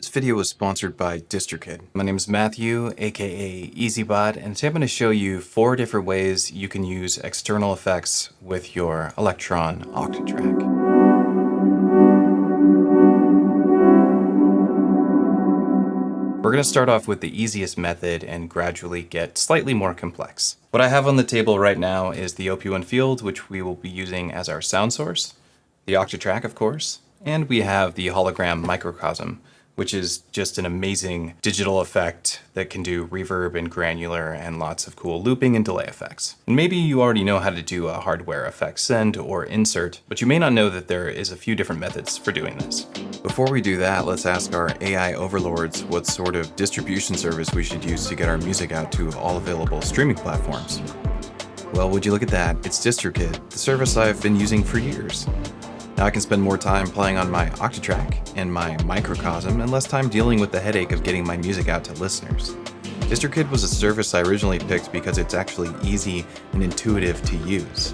This video was sponsored by DistroKid. My name is Matthew, aka EasyBot, and today I'm going to show you 4 different ways you can use external effects with your Elektron Octatrack. We're going to start off with the easiest method and gradually get slightly more complex. What I have on the table right now is the OP1 field, which we will be using as our sound source, the Octatrack, of course, and we have the hologram microcosm, which is just an amazing digital effect that can do reverb and granular and lots of cool looping and delay effects. And maybe you already know how to do a hardware effect send or insert, but you may not know that there is a few different methods for doing this. Before we do that, let's ask our AI overlords what sort of distribution service we should use to get our music out to all available streaming platforms. Well, would you look at that? It's DistroKid, the service I've been using for years. Now I can spend more time playing on my Octatrack and my microcosm and less time dealing with the headache of getting my music out to listeners. DistroKid was a service I originally picked because it's actually easy and intuitive to use.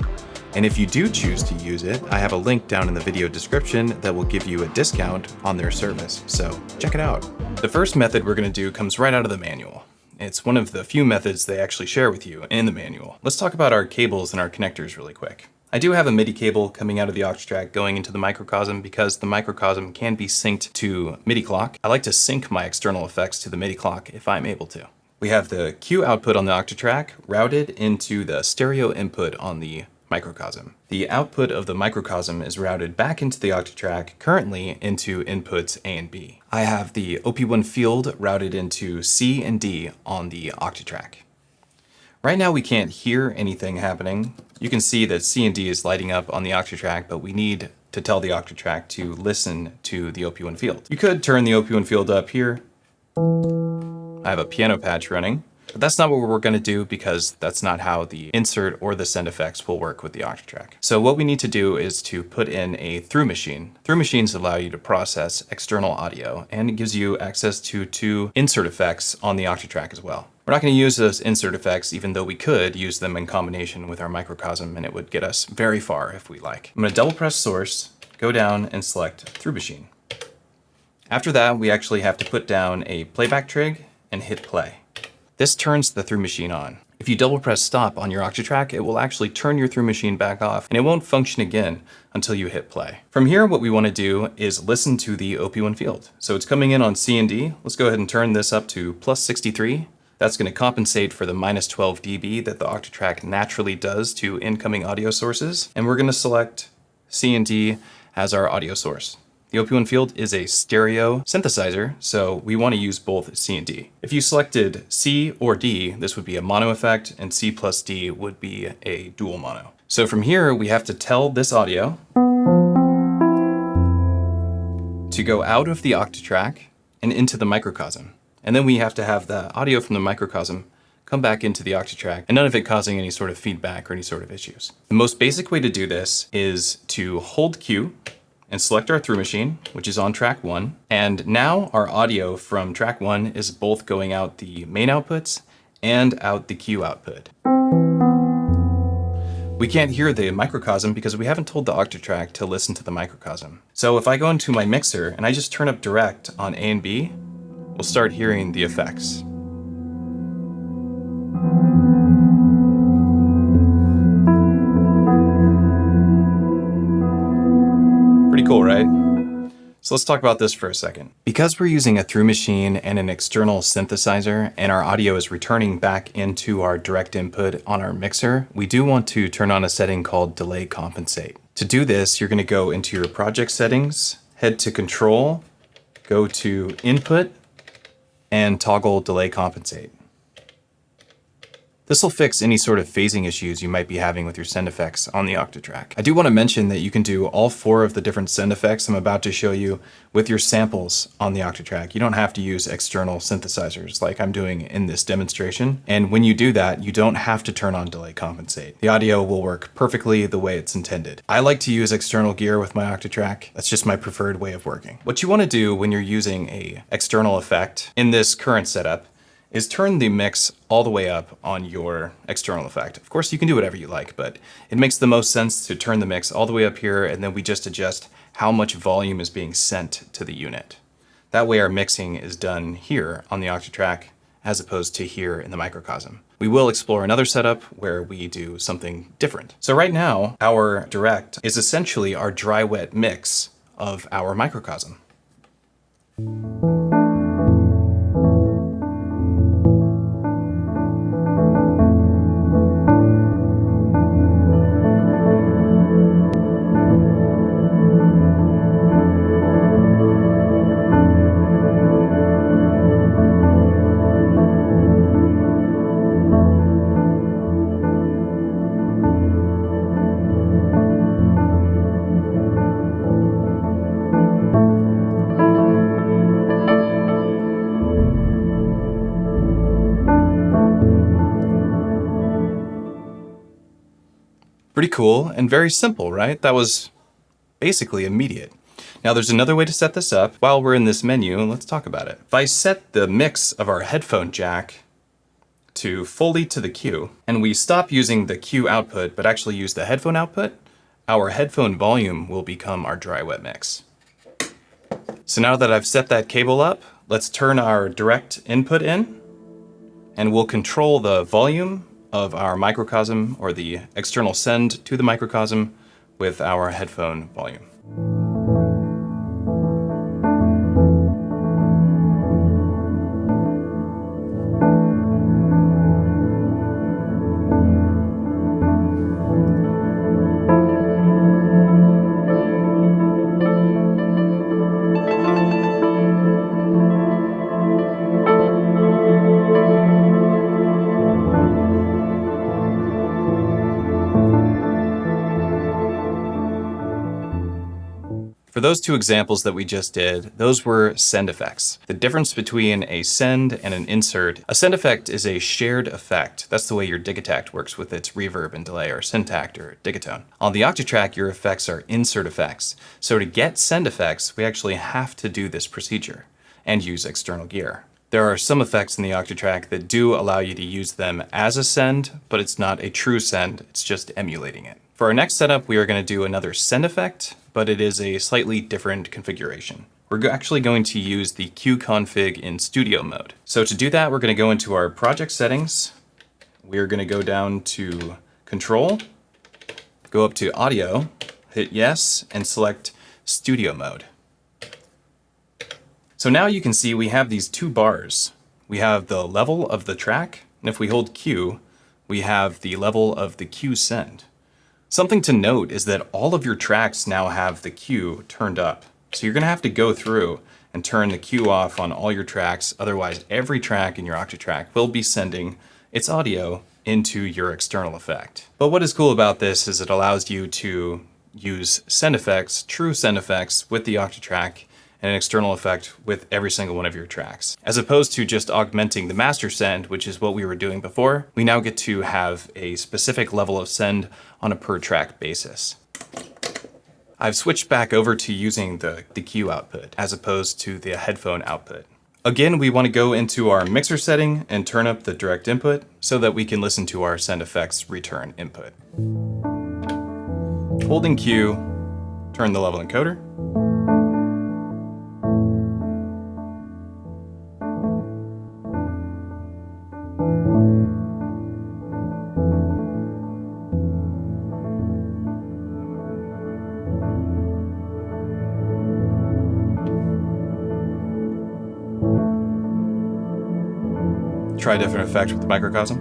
And if you do choose to use it, I have a link down in the video description that will give you a discount on their service, so check it out. The first method we're going to do comes right out of the manual. It's one of the few methods they actually share with you in the manual. Let's talk about our cables and our connectors really quick. I do have a MIDI cable coming out of the Octatrack going into the microcosm because the microcosm can be synced to MIDI clock. I like to sync my external effects to the MIDI clock if I'm able to. We have the Q output on the Octatrack routed into the stereo input on the microcosm. The output of the microcosm is routed back into the Octatrack, currently into inputs A and B. I have the OP1 field routed into C and D on the Octatrack. Right now we can't hear anything happening. You can see that C and D is lighting up on the Octatrack, but we need to tell the Octatrack to listen to the OP1 field. You could turn the OP1 field up here. I have a piano patch running, but that's not what we're going to do because that's not how the insert or the send effects will work with the Octatrack. So what we need to do is to put in a through machine. Through machines allow you to process external audio, and it gives you access to 2 insert effects on the Octatrack as well. We're not going to use those insert effects, even though we could use them in combination with our microcosm, and it would get us very far if we like. I'm going to double press source, go down and select through machine. After that, we actually have to put down a playback trig and hit play. This turns the through machine on. If you double press stop on your Octatrack, it will actually turn your through machine back off, and it won't function again until you hit play. From here, what we want to do is listen to the OP1 field. So it's coming in on C and D. Let's go ahead and turn this up to plus 63. That's going to compensate for the minus 12 dB that the Octatrack naturally does to incoming audio sources. And we're going to select C and D as our audio source. The OP1 field is a stereo synthesizer, so we want to use both C and D. If you selected C or D, this would be a mono effect, and C plus D would be a dual mono. So from here, we have to tell this audio to go out of the Octatrack and into the microcosm. And then we have to have the audio from the microcosm come back into the Octatrack, and none of it causing any sort of feedback or any sort of issues. The most basic way to do this is to hold Q and select our through machine, which is on track 1. And now our audio from track 1 is both going out the main outputs and out the Q output. We can't hear the microcosm because we haven't told the Octatrack to listen to the microcosm. So if I go into my mixer and I just turn up direct on A and B, we'll start hearing the effects. Pretty cool, right? So let's talk about this for a second. Because we're using a through machine and an external synthesizer, and our audio is returning back into our direct input on our mixer, we do want to turn on a setting called delay compensate. To do this, you're going to go into your project settings, head to control, go to input, and toggle delay compensate. This will fix any sort of phasing issues you might be having with your send effects on the Octatrack. I do want to mention that you can do all 4 of the different send effects I'm about to show you with your samples on the Octatrack. You don't have to use external synthesizers like I'm doing in this demonstration. And when you do that, you don't have to turn on delay compensate. The audio will work perfectly the way it's intended. I like to use external gear with my Octatrack. That's just my preferred way of working. What you want to do when you're using an external effect in this current setup is turn the mix all the way up on your external effect. Of course, you can do whatever you like, but it makes the most sense to turn the mix all the way up here, and then we just adjust how much volume is being sent to the unit. That way our mixing is done here on the Octatrack as opposed to here in the microcosm. We will explore another setup where we do something different. So right now, our direct is essentially our dry-wet mix of our microcosm. Pretty cool and very simple, right? That was basically immediate. Now there's another way to set this up. While we're in this menu, let's talk about it. If I set the mix of our headphone jack to fully to the Q, and we stop using the Q output, but actually use the headphone output, our headphone volume will become our dry-wet mix. So now that I've set that cable up, let's turn our direct input in, and we'll control the volume of our microcosm, or the external send to the microcosm, with our headphone volume. For those two examples that we just did, those were send effects. The difference between a send and an insert, a send effect is a shared effect. That's the way your Digitact works with its reverb and delay, or Syntakt or Digatone. On the Octatrack, your effects are insert effects. So to get send effects, we actually have to do this procedure and use external gear. There are some effects in the Octatrack that do allow you to use them as a send, but it's not a true send, it's just emulating it. For our next setup, we are going to do another send effect, but it is a slightly different configuration. We're actually going to use the QConfig in studio mode. So to do that, we're going to go into our project settings. We're going to go down to Control, go up to Audio, hit Yes, and select Studio Mode. So now you can see we have these two bars. We have the level of the track, and if we hold Q, we have the level of the Q send. Something to note is that all of your tracks now have the Q turned up. So you're going to have to go through and turn the Q off on all your tracks. Otherwise, every track in your Octatrack will be sending its audio into your external effect. But what is cool about this is it allows you to use send effects, true send effects, with the Octatrack, and an external effect with every single one of your tracks. As opposed to just augmenting the master send, which is what we were doing before, we now get to have a specific level of send on a per track basis. I've switched back over to using the Q output as opposed to the headphone output. Again, we want to go into our mixer setting and turn up the direct input so that we can listen to our send effects return input. Holding Q, turn the level encoder. Try a different effect with the microcosm.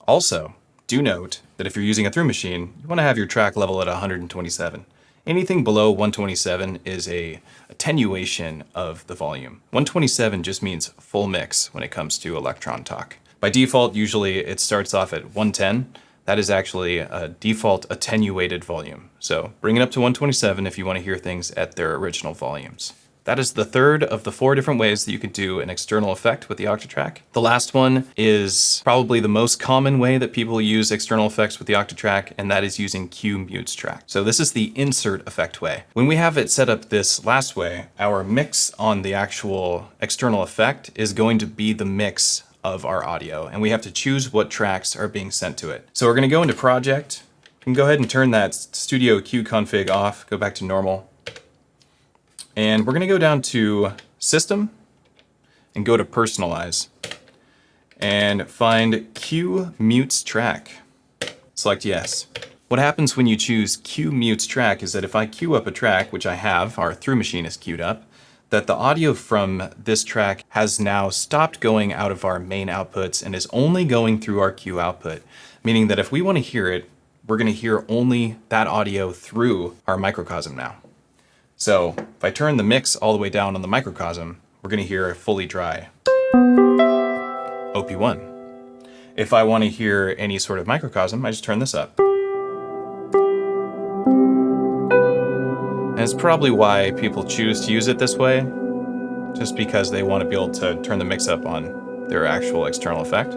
Also, do note that if you're using a through machine, you want to have your track level at 127. Anything below 127 is a attenuation of the volume. 127 just means full mix when it comes to Electron Talk. By default, usually it starts off at 110. That is actually a default attenuated volume. So bring it up to 127 if you want to hear things at their original volumes. That is the third of the 4 different ways that you could do an external effect with the Octatrack. The last one is probably the most common way that people use external effects with the Octatrack, and that is using Cue Mutes Track. So this is the insert effect way. When we have it set up this last way, our mix on the actual external effect is going to be the mix of our audio, and we have to choose what tracks are being sent to it. So we're gonna go into Project. You can go ahead and turn that Studio Cue config off, go back to normal. And we're gonna go down to System and go to Personalize and find Cue Mutes Track. Select yes. What happens when you choose Cue Mutes Track is that if I queue up a track, which I have, our through machine is queued up, that the audio from this track has now stopped going out of our main outputs and is only going through our cue output, meaning that if we want to hear it, we're going to hear only that audio through our microcosm now. So if I turn the mix all the way down on the microcosm, we're going to hear a fully dry OP1. If I want to hear any sort of microcosm, I just turn this up. And it's probably why people choose to use it this way, just because they want to be able to turn the mix up on their actual external effect.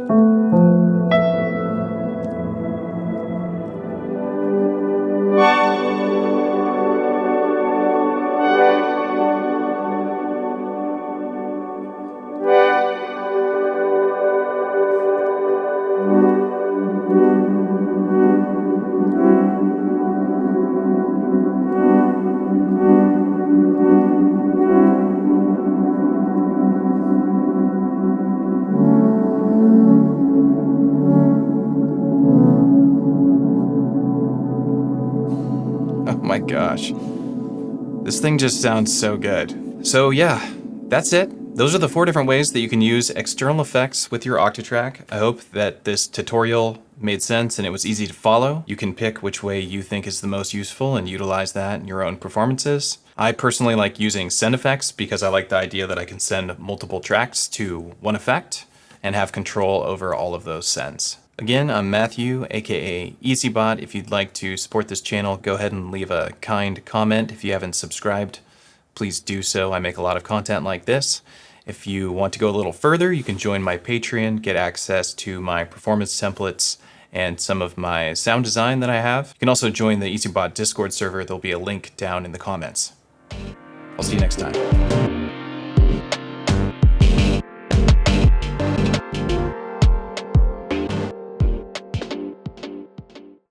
Oh my gosh. This thing just sounds so good. So yeah, that's it. Those are the 4 different ways that you can use external effects with your Octatrack. I hope that this tutorial made sense and it was easy to follow. You can pick which way you think is the most useful and utilize that in your own performances. I personally like using send effects because I like the idea that I can send multiple tracks to one effect and have control over all of those sends. Again, I'm Matthew, aka EasyBot. If you'd like to support this channel, go ahead and leave a kind comment. If you haven't subscribed, please do so. I make a lot of content like this. If you want to go a little further, you can join my Patreon, get access to my performance templates and some of my sound design that I have. You can also join the EasyBot Discord server. There'll be a link down in the comments. I'll see you next time.